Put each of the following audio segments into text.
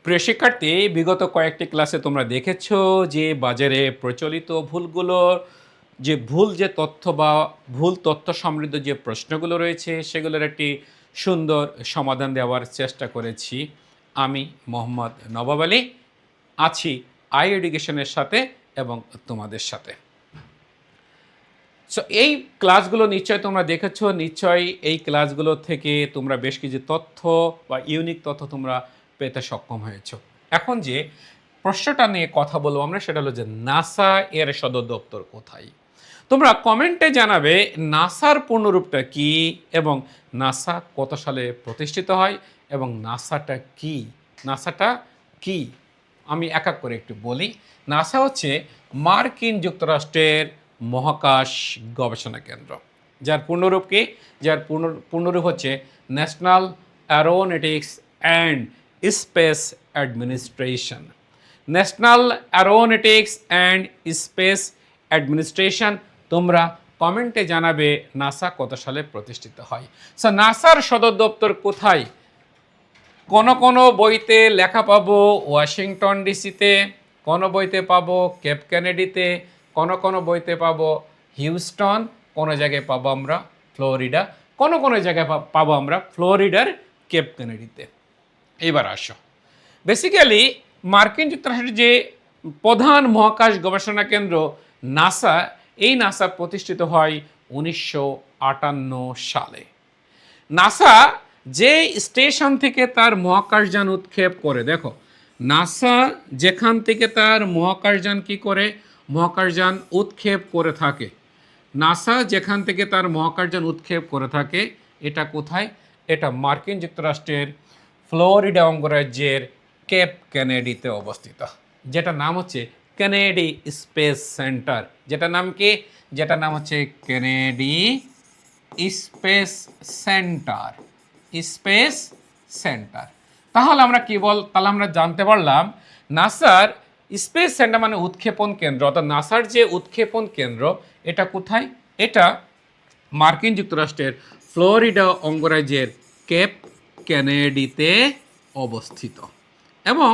প্রিয় শিক্ষার্থী, বিগত কয়েকটি ক্লাসে তোমরা দেখেছো যে বাজারে প্রচলিত ভুলগুলোর যে তথ্য বা ভুল তথ্য সমৃদ্ধ যে প্রশ্নগুলো রয়েছে সেগুলোর একটি সুন্দর সমাধান দেওয়ার চেষ্টা করেছি। আমি মোহাম্মদ নবাব আলী আছি আই এডুকেশনের সাথে এবং তোমাদের সাথে। সো এই ক্লাসগুলো নিশ্চয়ই তোমরা দেখেছো, নিশ্চয়ই এই ক্লাসগুলো থেকে তোমরা বেশ কিছু তথ্য বা ইউনিক তথ্য তোমরা পেতে সক্ষম হয়েছো। এখন যে প্রশ্নটা নিয়ে কথা বলবো আমরা, সেটা হলো যে নাসা এর সদর দপ্তর কোথায়। তোমরা কমেন্টে জানাবে নাসার পূর্ণরূপটা কি এবং নাসা কত সালে প্রতিষ্ঠিত হয় এবং নাসাটা কি। নাসাটা কি আমি এক এক করে একটু বলি। নাসা হচ্ছে মার্কিন যুক্তরাষ্ট্রের মহাকাশ গবেষণা কেন্দ্র, যার পূর্ণরূপ কি, যার পূর্ণরূপ হচ্ছে national Aeronautics and space administration. National Aeronautics and space administration. তোমরা কমেন্টে জানাবে নাসা কত সালে প্রতিষ্ঠিত হয়। সো নাসার সদর দপ্তর কোথায়? কোনো বইতে লেখা পাবো ওয়াশিংটন ডিসিতে, কোনো বইতে পাবো কেপ কেনেডিতে, কোনো বইতে পাবো হিউস্টন, কোনো জায়গায় পাবো আমরা ফ্লোরিডা, কোনো জায়গায় পাবো আমরা ফ্লোরিডার কেপ কেনেডিতে। এবার আসো, বেসিক্যালি মার্কিন যুক্তরাষ্ট্রের যে প্রধান মহাকাশ গবেষণা কেন্দ্র নাসা, এই নাসা প্রতিষ্ঠিত হয় 1958 সালে। নাসা যে স্টেশন থেকে তার মহাকাশযান উৎক্ষেপ করে, দেখো নাসা যেখান থেকে তার মহাকাশযান কি করে, মহাকাশযান উৎক্ষেপ করে থাকে, নাসা যেখান থেকে তার মহাকাশযান উৎক্ষেপ করে থাকে, এটা কোথায়? এটা মার্কিন যুক্তরাষ্ট্রের ফ্লোরিডা অঙ্গরাজ্যের কেপ কেনেডিতে অবস্থিত, যেটা নাম হচ্ছে কেনেডি স্পেস সেন্টার। যেটা নাম কি? যেটা নাম হচ্ছে Kennedy space centre. Space centre. তাহলে আমরা তাহলে আমরা জানতে পারলাম নাসার স্পেস সেন্টার মানে উৎক্ষেপণ কেন্দ্র, অর্থাৎ নাসার যে উৎক্ষেপণ কেন্দ্র এটা কোথায়? এটা মার্কিন যুক্তরাষ্ট্রের ফ্লোরিডা অঙ্গরাজ্যের কেপ কেনেডিতে অবস্থিত। এবং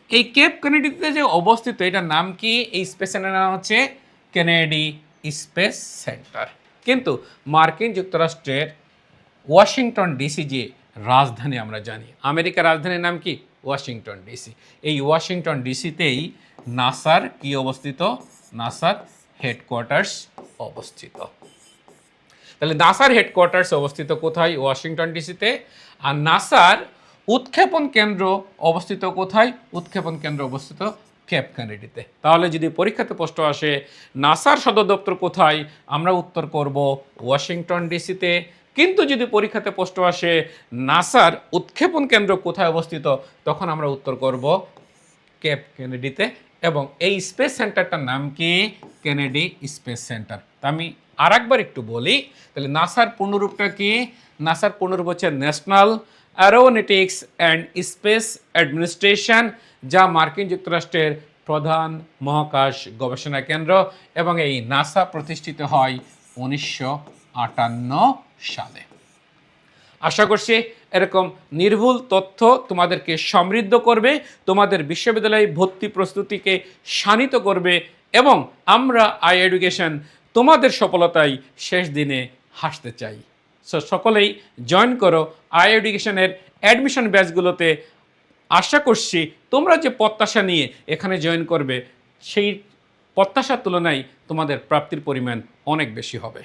এই কেপ কেনেডিতে যে অবস্থিত, এটার নাম কি? এই স্পেস সেন্টারের নাম হচ্ছে কেনেডি স্পেস সেন্টার। কিন্তু মার্কিন যুক্তরাষ্ট্রের ওয়াশিংটন ডিসি যে রাজধানী আমরা জানি, আমেরিকার রাজধানীর নাম কি? Washington DC. এই ওয়াশিংটন ডিসিতেই নাসার কি অবস্থিত? নাসার হেডকোয়ার্টার্স অবস্থিত। তাহলে নাসার হেডকোয়ার্টার্স অবস্থিত কোথায়? ওয়াশিংটন ডিসিতে। আর নাসার উৎক্ষেপণ কেন্দ্র অবস্থিত কোথায়? উৎক্ষেপণ কেন্দ্র অবস্থিত কেপ কেনেডিতে। তাহলে যদি পরীক্ষাতে প্রশ্ন আসে নাসার সদর দপ্তর কোথায়, আমরা উত্তর করব ওয়াশিংটন ডিসিতে। কিন্তু যদি পরীক্ষাতে প্রশ্ন আসে নাসার উৎক্ষেপণ কেন্দ্র কোথায় অবস্থিত, তখন আমরা উত্তর করব কেপ কেনেডিতে। এবং এই স্পেস সেন্টারটার নাম কি? Kennedy space centre. তা আমি আর একবার একটু বলি, তাহলে নাসার পূর্ণরূপটা কি? নাসার পূর্ণরূপ হচ্ছে national Aeronautics and space administration, যা মার্কিন যুক্তরাষ্ট্রের প্রধান মহাকাশ গবেষণা কেন্দ্র। এবং এই নাসা প্রতিষ্ঠিত হয় 1958 সালে। আশা করছি এরকম নির্ভুল তথ্য তোমাদেরকে সমৃদ্ধ করবে, তোমাদের বিশ্ববিদ্যালয় ভর্তি প্রস্তুতিকে শানিত করবে এবং আমরা আই এডুকেশন তোমাদের সফলতায় শেষ দিনে হাসতে চাই। সকলেই জয়েন করো আই এডুকেশনের অ্যাডমিশন ব্যাচগুলোতে। আশা করছি তোমরা যে প্রত্যাশা নিয়ে এখানে জয়েন করবে, সেই প্রত্যাশার তুলনায় তোমাদের প্রাপ্তির পরিমাণ অনেক বেশি হবে।